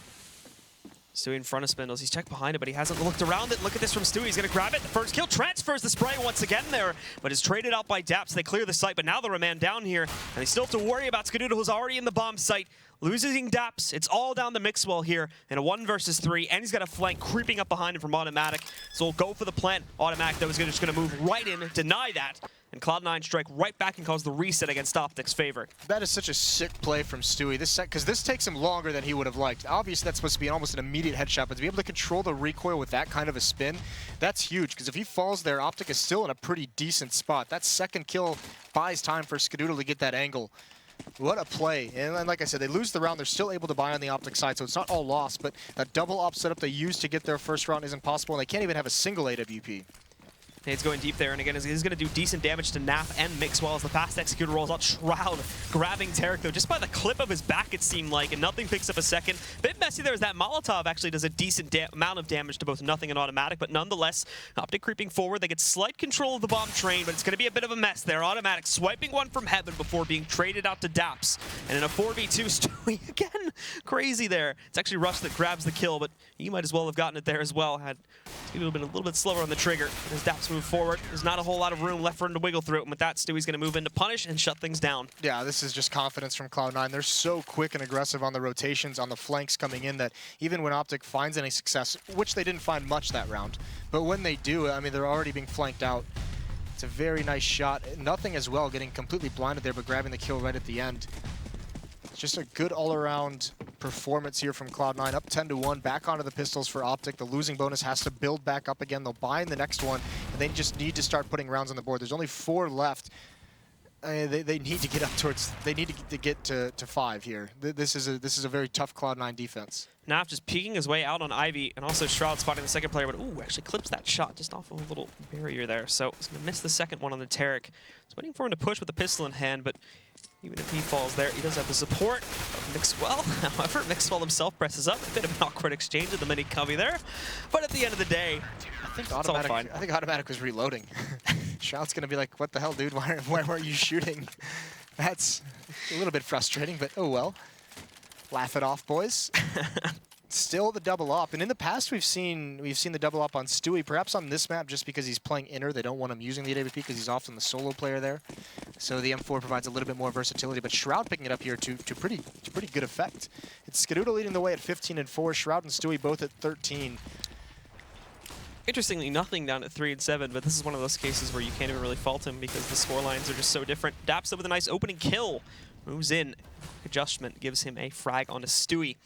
Stewie in front of Spindles. He's checked behind it, but he hasn't looked around it. Look at this from Stewie. He's going to grab it. The first kill transfers the spray once again there, but is traded out by Daps. They clear the site, but now they're a man down here, and they still have to worry about Skadoodle, who's already in the bomb site. Losing Daps. It's all down to Mixwell here in a 1 versus 3, and he's got a flank creeping up behind him from OpTic. So we'll go for the plant. OpTic, though, is just going to move right in, deny that, and Cloud9 strike right back and cause the reset against OpTic's favor. That is such a sick play from Stewie. Because this takes him longer than he would have liked. Obviously, that's supposed to be almost an immediate headshot, but to be able to control the recoil with that kind of a spin, that's huge. Because if he falls there, OpTic is still in a pretty decent spot. That second kill buys time for Skadoodle to get that angle. What a play. And like I said, they lose the round. They're still able to buy on the OpTic side, so it's not all lost. But that double op setup they used to get their first round isn't possible, and they can't even have a single AWP. Nade's going deep there, and again, he's going to do decent damage to Naf and Mixwell as the fast executor rolls out. Shroud grabbing Tarek, though, just by the clip of his back, it seemed like, and Nothing picks up a second. Bit messy there as that Molotov actually does a decent amount of damage to both Nothing and OpTic, but nonetheless, OpTic creeping forward. They get slight control of the bomb train, but it's going to be a bit of a mess there. OpTic swiping one from heaven before being traded out to Daps. And in a 4v2, Stewie again, crazy there. It's actually Rush that grabs the kill, but he might as well have gotten it there as well. Had Stewie been a little bit slower on the trigger as Daps move forward. There's not a whole lot of room left for him to wiggle through it, and with that, Stewie's going to move into punish and shut things down. Yeah, this is just confidence from Cloud9. They're so quick and aggressive on the rotations, on the flanks coming in, that even when OpTic finds any success, which they didn't find much that round, but when they do, I mean, they're already being flanked out. It's a very nice shot. Nothing as well, getting completely blinded there, but grabbing the kill right at the end. It's just a good all-around performance here from Cloud9, up 10-1, back onto the pistols for OpTic. The losing bonus has to build back up again. They'll buy in the next one, and they just need to start putting rounds on the board. There's only 4 left. They need to get up towards. They need to get to 5 here. This is a very tough Cloud9 defense. Naf just peeking his way out on Ivy, and also Shroud spotting the second player, but ooh, actually clips that shot just off of a little barrier there. So he's gonna miss the second one on the Tarek. He's waiting for him to push with the pistol in hand, but even if he falls there, he does have the support of Mixwell. However, Mixwell himself presses up. A bit of an awkward exchange at the mini cubby there, but at the end of the day, I think OpTic was reloading. Shroud's gonna be like, "What the hell, dude? Why weren't you shooting?" That's a little bit frustrating, but oh well. Laugh it off, boys. Still the double op, and in the past we've seen the double op on Stewie. Perhaps on this map, just because he's playing inner, they don't want him using the AWP because he's often the solo player there. So the M4 provides a little bit more versatility. But Shroud picking it up here to pretty good effect. It's Skadoodle leading the way at 15 and 4. Shroud and Stewie both at 13. Interestingly, Nothing down at 3 and 7, but this is one of those cases where you can't even really fault him because the score lines are just so different. Daps up with a nice opening kill, moves in. Adjustment gives him a frag onto Stewie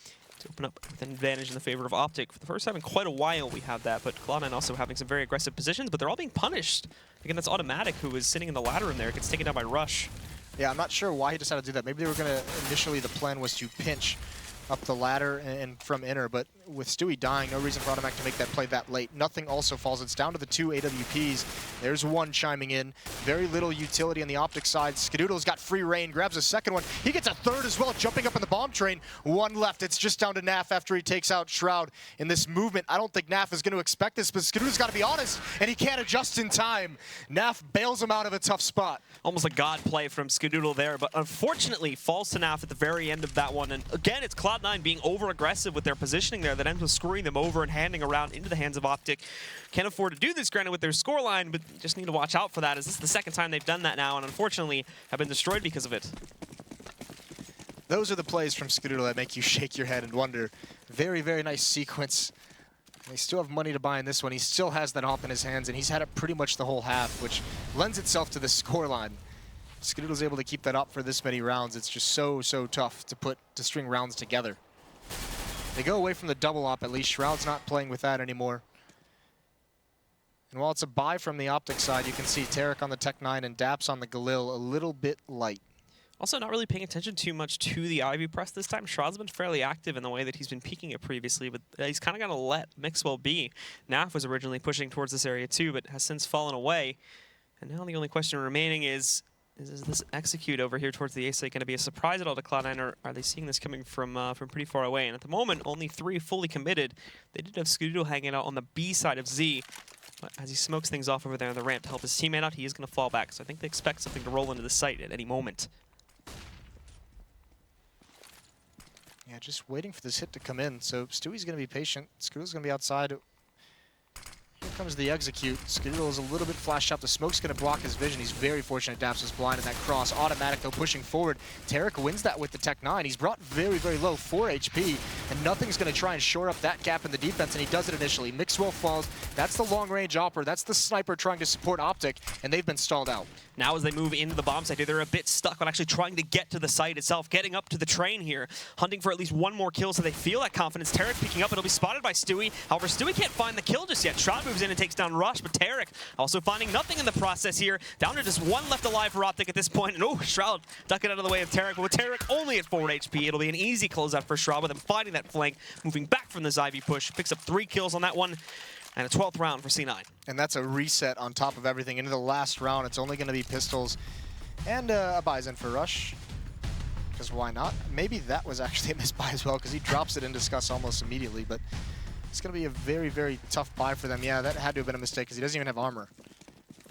to open up with an advantage in the favor of OpTic. For the first time in quite a while, we have that, but Cloud9 also having some very aggressive positions, but they're all being punished. Again, that's OpTic, who is sitting in the ladder in there, gets taken down by Rush. Yeah, I'm not sure why he decided to do that. Maybe they were going to, initially the plan was to pinch up the ladder and from inner, but with Stewie dying, no reason for OpTic to make that play that late. Nothing also falls. It's down to the 2 AWPs. There's one chiming in. Very little utility on the OpTic side. Skadoodle's got free reign, grabs a second one. He gets a third as well, jumping up in the bomb train. One left. It's just down to Naf after he takes out Shroud in this movement. I don't think Naf is going to expect this, but Skadoodle's got to be honest, and he can't adjust in time. Naf bails him out of a tough spot. Almost a god play from Skadoodle there, but unfortunately falls to Naf at the very end of that one. And again, it's Cloud9 being over-aggressive with their positioning there that ends with screwing them over and handing around into the hands of OpTic. Can't afford to do this, granted, with their scoreline, but just need to watch out for that, as this is the second time they've done that now, and unfortunately have been destroyed because of it. Those are the plays from Skadoodle that make you shake your head and wonder. Very, very nice sequence. They still have money to buy in this one. He still has that op in his hands, and he's had it pretty much the whole half, which lends itself to the scoreline. Skadoodle's able to keep that up for this many rounds. It's just so tough to string rounds together. They go away from the double op at least. Shroud's not playing with that anymore. And while it's a buy from the OpTic side, you can see Tarek on the Tech-9 and Daps on the Galil a little bit light. Also not really paying attention too much to the Ivy press this time. Shroud's been fairly active in the way that he's been peeking it previously, but he's kind of going to let Mixwell be. Naf was originally pushing towards this area too, but has since fallen away. And now the only question remaining is this execute over here towards the A site going to be a surprise at all to Cloud9, or are they seeing this coming from pretty far away? And at the moment, only 3 fully committed. They did have Skadoodle hanging out on the B side of Z. But as he smokes things off over there on the ramp to help his teammate out, he is going to fall back. So I think they expect something to roll into the site at any moment. Yeah, just waiting for this hit to come in. So Stewie's going to be patient. Skidoodle's going to be outside. Here comes the execute. Skidoodle is a little bit flashed out. The smoke's going to block his vision. He's very fortunate Daps was blind in that cross. Automatic, though, pushing forward. Tarek wins that with the Tech 9. He's brought very, very low, 4 HP, and nothing's going to try and shore up that gap in the defense, and he does it initially. Mixwell falls. That's the long-range opper. That's the sniper trying to support OpTic, and they've been stalled out. Now as they move into the bomb site, they're a bit stuck on actually trying to get to the site itself, getting up to the train here, hunting for at least one more kill so they feel that confidence. Tarek picking up, it'll be spotted by Stewie. However, Stewie can't find the kill just yet. Shroud moves in and takes down Rush, but Tarek also finding nothing in the process here. Down to just one left alive for OpTic at this point, and oh, Shroud ducking out of the way of Tarek, but with Tarek only at 4 HP, it'll be an easy closeout for Shroud with him finding that flank, moving back from the Ivy push, picks up 3 kills on that one. And a 12th round for C9. And that's a reset on top of everything. Into the last round, it's only going to be pistols and a Bison for Rush. Because why not? Maybe that was actually a misbuy as well, because he drops it in Discuss almost immediately. But it's going to be a very, very tough buy for them. Yeah, that had to have been a mistake, because he doesn't even have armor.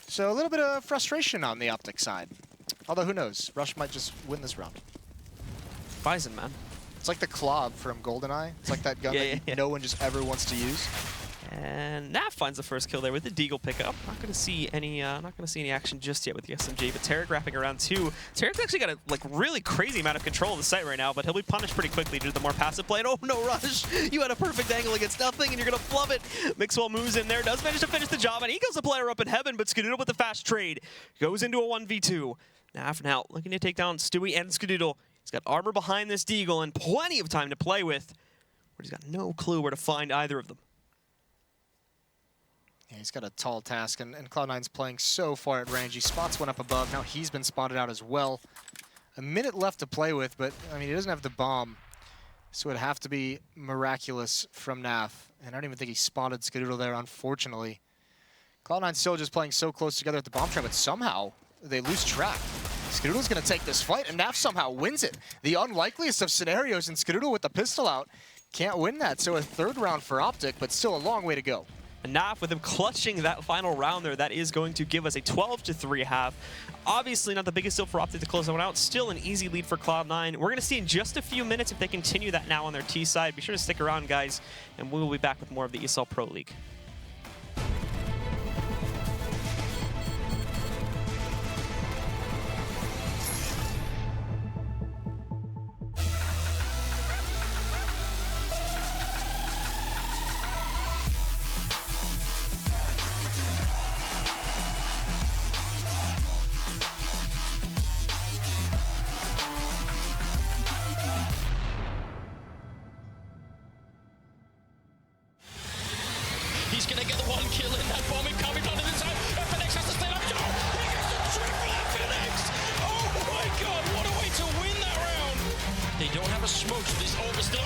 So a little bit of frustration on the OpTic side. Although, who knows? Rush might just win this round. Bison, man. It's like the Klob from GoldenEye. It's like that gun that no one just ever wants to use. And Naf finds the first kill there with the Deagle pickup. Not going to see any action just yet with the SMG, but Tarek wrapping around 2. Tarek's actually got a really crazy amount of control of the site right now, but he'll be punished pretty quickly due to the more passive play. And oh no, Rush! You had a perfect angle against nothing, and you're going to flub it. Mixwell moves in there, does manage to finish the job, and he goes the player up in heaven, but Skidoodle with the fast trade goes into a 1v2. Naf now looking to take down Stewie and Skidoodle. He's got armor behind this Deagle and plenty of time to play with, but he's got no clue where to find either of them. Yeah, he's got a tall task, and Cloud9's playing so far at range. He spots one up above. Now he's been spotted out as well. A minute left to play with, but, I mean, he doesn't have the bomb. So it'd have to be miraculous from Naf. And I don't even think he spotted Skidoodle there, unfortunately. Cloud9's still just playing so close together at the bomb track, but somehow they lose track. Skidoodle's going to take this fight, and Naf somehow wins it. The unlikeliest of scenarios, and Skidoodle with the pistol out can't win that. So a 3rd round for OpTic, but still a long way to go. Naf with him clutching that final round there, that is going to give us a 12-3 half. Obviously not the biggest deal for OpTic to close that one out. Still an easy lead for Cloud9. We're going to see in just a few minutes if they continue that now on their T side. Be sure to stick around, guys, and we will be back with more of the ESL Pro League. He's going to get the 1 kill in that bomb coming onto the side. FNX has to stay up. Oh, he gets the triple FNX. Oh my god, what a way to win that round. They don't have a smoke, so this over still.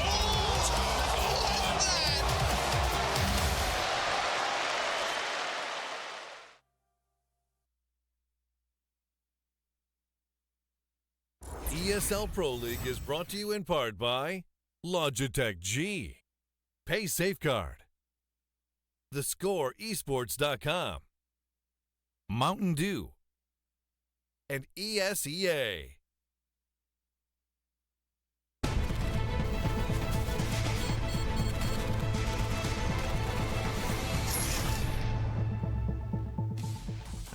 ESL Pro League is brought to you in part by Logitech G, Pay Safeguard, TheScoreEsports.com, Mountain Dew, and ESEA.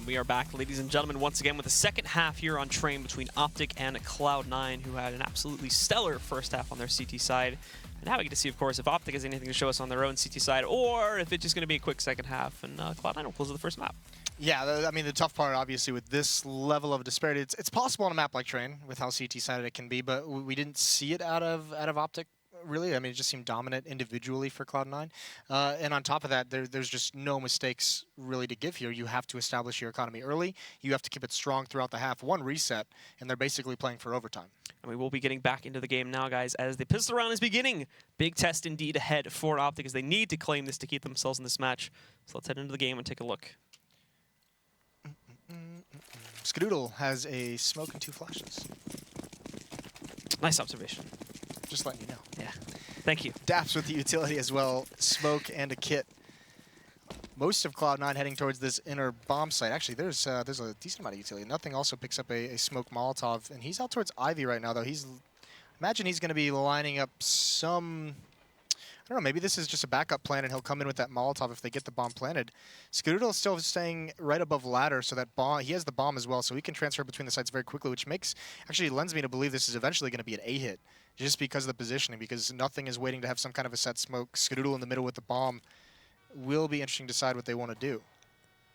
We are back, ladies and gentlemen, once again with the second half here on Train between OpTic and Cloud9, who had an absolutely stellar first half on their CT side. And now we get to see, of course, if OpTic has anything to show us on their own CT side, or if it's just going to be a quick second half, and Cloud9 will close with the first map. Yeah, I mean, the tough part, obviously, with this level of disparity, it's possible on a map like Train, with how CT-sided it can be, but we didn't see it out of OpTic. Really, I mean, it just seemed dominant individually for Cloud9. And on top of that, there's just no mistakes really to give here. You have to establish your economy early. You have to keep it strong throughout the half. One reset, and they're basically playing for overtime. And we will be getting back into the game now, guys, as the pistol round is beginning. Big test indeed ahead for OpTic, as they need to claim this to keep themselves in this match. So let's head into the game and take a look. Skidoodle has a smoke and 2 flashes. Nice observation. Just letting you know. Yeah, thank you. Daps with the utility as well, smoke and a kit. Most of Cloud9 heading towards this inner bomb site. Actually, there's a decent amount of utility. Nothing also picks up a smoke Molotov, and he's out towards Ivy right now, though. I Imagine he's going to be lining up some... I don't know, maybe this is just a backup plan and he'll come in with that Molotov if they get the bomb planted. Skadoodle is still staying right above ladder, so that bomb, he has the bomb as well, so he can transfer between the sites very quickly, which actually lends me to believe this is eventually going to be an A hit, just because of the positioning, because nothing is waiting to have some kind of a set smoke. Skadoodle in the middle with the bomb will be interesting to decide what they want to do.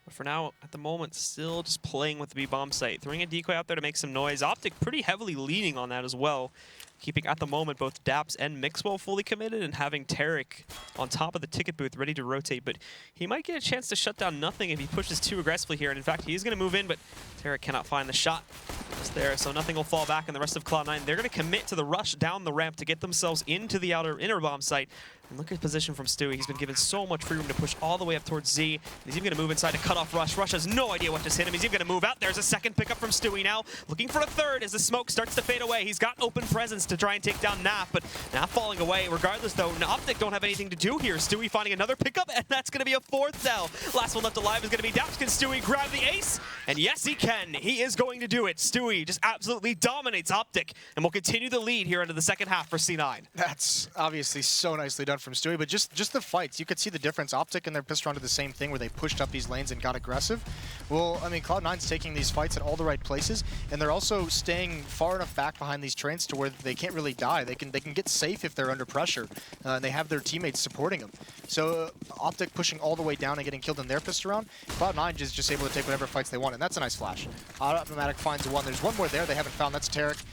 But for now, at the moment, still just playing with the B-bomb site. Throwing a decoy out there to make some noise. OpTic pretty heavily leaning on that as well. Keeping, at the moment, both Daps and Mixwell fully committed and having Tarek on top of the ticket booth ready to rotate. But he might get a chance to shut down Nothing if he pushes too aggressively here. And in fact, he's going to move in, but Tarek cannot find the shot just there. So Nothing will fall back, and the rest of Cloud9, they're going to commit to the rush down the ramp to get themselves into the inner bomb site. And look at his position from Stewie. He's been given so much free room to push all the way up towards Z. He's even going to move inside to cut off Rush. Rush has no idea what just hit him. He's even going to move out. There's a second pickup from Stewie now. Looking for a third as the smoke starts to fade away. He's got open presence to try and take down Naf, but Naf falling away. Regardless, though, OpTic don't have anything to do here. Stewie finding another pickup, and that's going to be a fourth now. Last one left alive is going to be Daps. Can Stewie grab the ace? And yes, he can. He is going to do it. Stewie just absolutely dominates OpTic, and will continue the lead here into the second half for C9. That's obviously so nicely done from Stewie, but just the fights, you could see the difference. OpTic and their pistol did the same thing where they pushed up these lanes and got aggressive. Well, I mean, Cloud9's taking these fights at all the right places, and they're also staying far enough back behind these trains to where they can't really die. They can get safe if they're under pressure, and they have their teammates supporting them. So OpTic pushing all the way down and getting killed in their pistol round. Cloud9 is just able to take whatever fights they want, and that's a nice flash. Automatic finds one. There's one more there they haven't found. That's Tarek.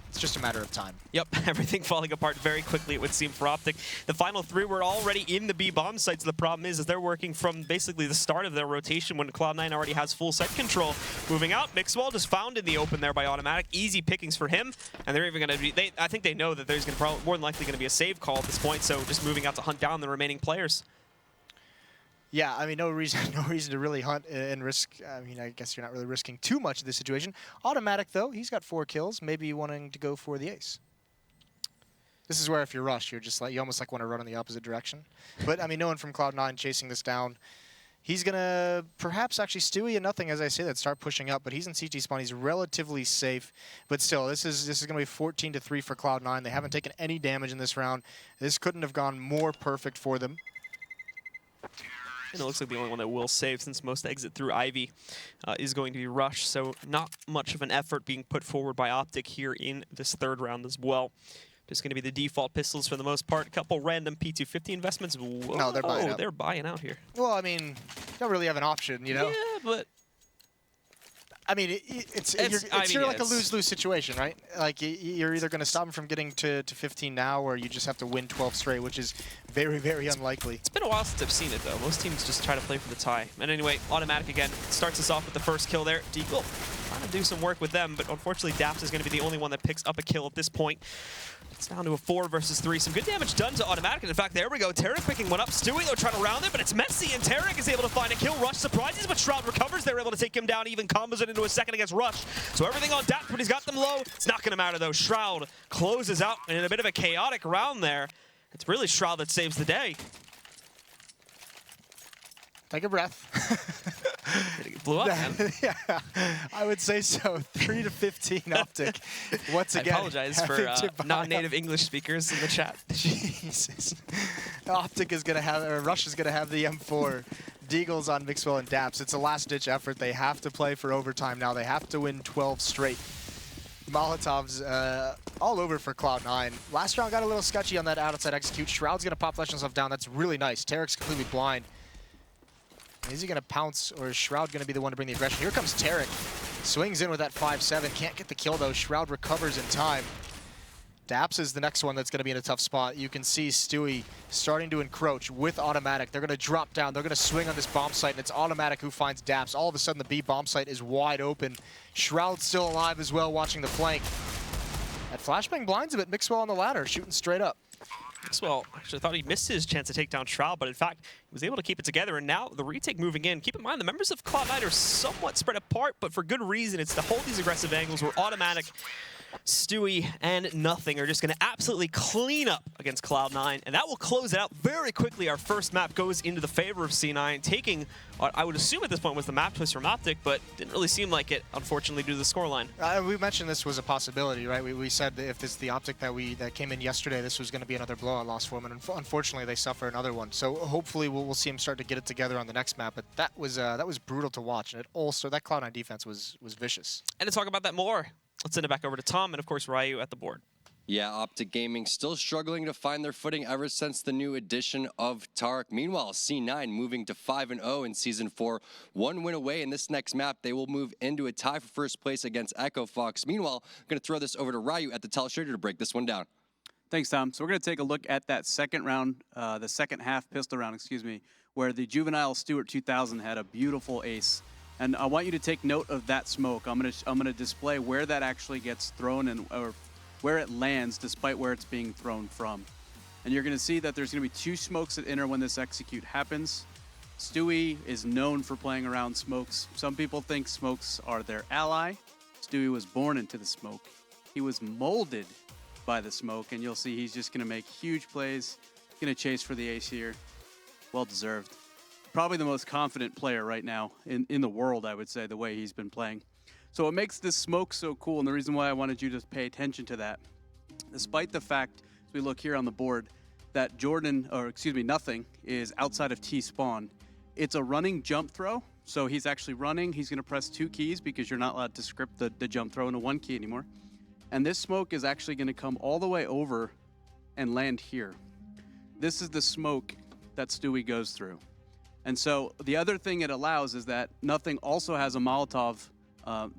It's just a matter of time. Yep, everything falling apart very quickly, it would seem, for OpTic. The final three were already in the B-bomb sites. The problem is they're working from basically the start of their rotation when Cloud9 already has full site control. Moving out, Mixwell just found in the open there by Automatic. Easy pickings for him, and they're even going to be... I think they know that there's going to more than likely going to be a save call at this point, so just moving out to hunt down the remaining players. Yeah, I mean, no reason to really hunt and risk. I mean, I guess you're not really risking too much in this situation. Automatic, though, he's got 4 kills. Maybe wanting to go for the ace. This is where if you're rushed, you're just like, you almost like want to run in the opposite direction. But I mean, no one from Cloud9 chasing this down. He's gonna perhaps actually Stewie and Nothing, as I say that, start pushing up. But he's in CT spawn. He's relatively safe. But still, this is gonna be 14-3 for Cloud9. They haven't taken any damage in this round. This couldn't have gone more perfect for them. And it looks like the only one that will save, since most exit through Ivy is going to be Rush. So not much of an effort being put forward by OpTic here in this third round as well. Just going to be the default pistols for the most part. A couple random P250 investments. Whoa, no, they're buying out. They're buying out here. Well, I mean, you don't really have an option, you know? Yeah, but... I mean, it's like a lose-lose situation, right? Like, you're either going to stop him from getting to 15 now, or you just have to win 12 straight, which is very, very unlikely. It's been a while since I've seen it, though. Most teams just try to play for the tie. And anyway, Automatic again starts us off with the first kill there. Deagle trying to do some work with them, but unfortunately, Daps is going to be the only one that picks up a kill at this point. It's down to a 4 versus 3. Some good damage done to Automatic. And in fact, there we go. Tarek picking one up. Stewie, though, trying to round it, but it's messy, and Tarek is able to find a kill. Rush surprises, but Shroud recovers. They're able to take him down, even combos it into a second against Rush. So everything on Daps, but he's got them low. It's not going to matter, though. Shroud closes out, and in a bit of a chaotic round there, it's really Shroud that saves the day. Take a breath. It blew up, man. Yeah, I would say so. 3-15 OpTic. Once again, I apologize for non-native English speakers in the chat. Jesus. OpTic is going to have, or Rush is going to have the M4. Deagle's on Mixwell and Daps. It's a last-ditch effort. They have to play for overtime now. They have to win 12 straight. Molotov's all over for Cloud9. Last round got a little sketchy on that outside execute. Shroud's going to pop flash himself down. That's really nice. Tarek's completely blind. Is he going to pounce, or is Shroud going to be the one to bring the aggression? Here comes Tarek. Swings in with that 5-7. Can't get the kill, though. Shroud recovers in time. Daps is the next one that's going to be in a tough spot. You can see Stewie starting to encroach with Automatic. They're going to drop down. They're going to swing on this bomb site, and it's Automatic who finds Daps. All of a sudden, the B bomb site is wide open. Shroud's still alive as well, watching the flank. That flashbang blinds a bit. Mixwell on the ladder, shooting straight up. Mixwell actually thought he missed his chance to take down Shroud, but in fact, he was able to keep it together, and now the retake moving in. Keep in mind, the members of Cloud9 are somewhat spread apart, but for good reason. It's to hold these aggressive angles where Automatic Stewie and Nothing are just going to absolutely clean up against Cloud9, and that will close it out very quickly. Our first map goes into the favor of C9, taking what I would assume at this point was the map choice from OpTic, but didn't really seem like it, unfortunately, due to the scoreline. We mentioned this was a possibility, right? We said that if this is the OpTic that came in yesterday, this was going to be another blowout loss for him, and unfortunately they suffer another one. So hopefully we'll see him start to get it together on the next map. But that was brutal to watch, and it also that Cloud9 defense was vicious. And to talk about that more, let's send it back over to Tom and, of course, Ryu at the board. Yeah, OpTic Gaming still struggling to find their footing ever since the new addition of Tarek. Meanwhile, C9 moving to 5-0 in Season 4. 1 win away in this next map. They will move into a tie for first place against Echo Fox. Meanwhile, I'm going to throw this over to Ryu at the Telestrator to break this one down. Thanks, Tom. So we're going to take a look at that second round, the second half pistol round, where the Juvenile Stewart 2000 had a beautiful ace. And I want you to take note of that smoke. I'm gonna display where that actually gets thrown and or where it lands, despite where it's being thrown from. And you're gonna see that there's gonna be 2 smokes that enter when this execute happens. Stewie is known for playing around smokes. Some people think smokes are their ally. Stewie was born into the smoke. He was molded by the smoke, and you'll see he's just gonna make huge plays. Gonna chase for the ace here. Well deserved. Probably the most confident player right now in the world, I would say, the way he's been playing. So what makes this smoke so cool, and the reason why I wanted you to pay attention to that, despite the fact, as we look here on the board, that Nothing is outside of T-spawn, it's a running jump throw. So he's actually running. He's going to press 2 keys because you're not allowed to script the jump throw into 1 key anymore. And this smoke is actually going to come all the way over and land here. This is the smoke that Stewie goes through. And so the other thing it allows is that Nothing also has a Molotov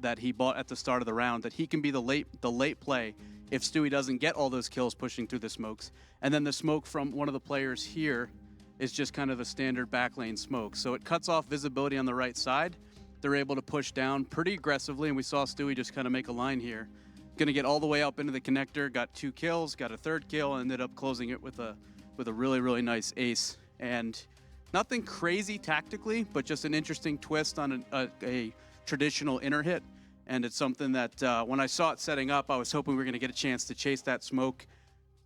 that he bought at the start of the round, that he can be the late play if Stewie doesn't get all those kills pushing through the smokes. And then the smoke from one of the players here is just kind of a standard backlane smoke. So it cuts off visibility on the right side. They're able to push down pretty aggressively, and we saw Stewie just kind of make a line here. Gonna get all the way up into the connector, got 2 kills, got a 3rd kill, and ended up closing it with a really, really nice ace. And nothing crazy tactically, but just an interesting twist on a traditional inner hit. And it's something that when I saw it setting up, I was hoping we were going to get a chance to chase that smoke.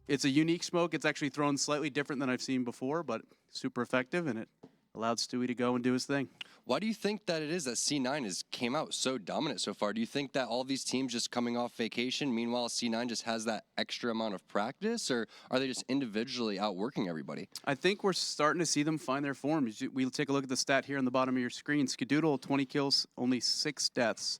It's a unique smoke. It's actually thrown slightly different than I've seen before, but super effective, and it allowed Stewie to go and do his thing. Why do you think that it is that C9 came out so dominant so far? Do you think that all these teams just coming off vacation, meanwhile C9 just has that extra amount of practice, or are they just individually outworking everybody? I think we're starting to see them find their form. We'll take a look at the stat here on the bottom of your screen. Skadoodle, 20 kills, only 6 deaths.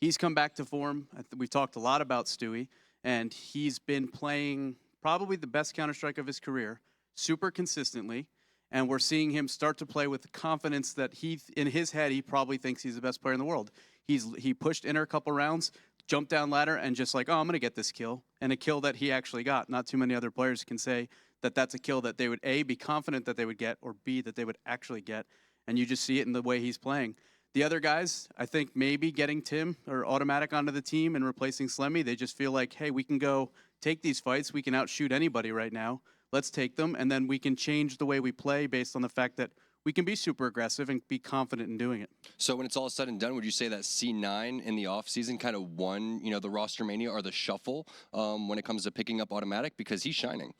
He's come back to form. We've talked a lot about Stewie, and he's been playing probably the best Counter-Strike of his career, super consistently. And we're seeing him start to play with the confidence that in his head, he probably thinks he's the best player in the world. He pushed inner a couple rounds, jumped down ladder, and just like, oh, I'm going to get this kill. And a kill that he actually got. Not too many other players can say that that's a kill that they would, A, be confident that they would get, or B, that they would actually get. And you just see it in the way he's playing. The other guys, I think maybe getting Tim or Automatic onto the team and replacing Slemmy, they just feel like, hey, we can go take these fights. We can outshoot anybody right now. Let's take them, and then we can change the way we play based on the fact that we can be super aggressive and be confident in doing it. So when it's all said and done, would you say that C9 in the offseason kind of won, the roster mania or the shuffle when it comes to picking up Automatic, because he's shining?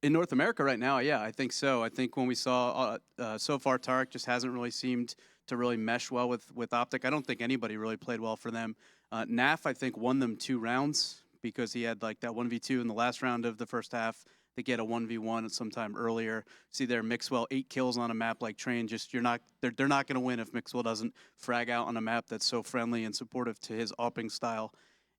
In North America right now, yeah, I think so. I think when we saw so far, Tarek just hasn't really seemed to really mesh well with OpTic. I don't think anybody really played well for them. Naf, I think, won them 2 rounds because he had like that 1v2 in the last round of the first half. They get a 1v1 sometime earlier. See there, Mixwell 8 kills on a map like Train. Just they're not going to win if Mixwell doesn't frag out on a map that's so friendly and supportive to his opping style.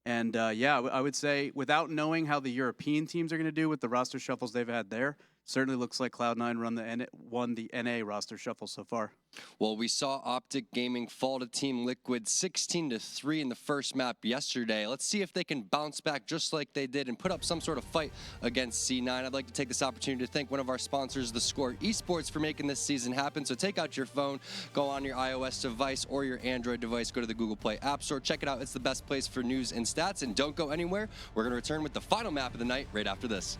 And yeah, I would say without knowing how the European teams are going to do with the roster shuffles they've had there, certainly looks like Cloud9 won the NA roster shuffle so far. Well, we saw OpTic Gaming fall to Team Liquid 16-3 in the first map yesterday. Let's see if they can bounce back just like they did and put up some sort of fight against C9. I'd like to take this opportunity to thank one of our sponsors, The Score Esports, for making this season happen. So take out your phone, go on your iOS device or your Android device, go to the Google Play App Store, check it out. It's the best place for news and stats, and don't go anywhere. We're going to return with the final map of the night right after this.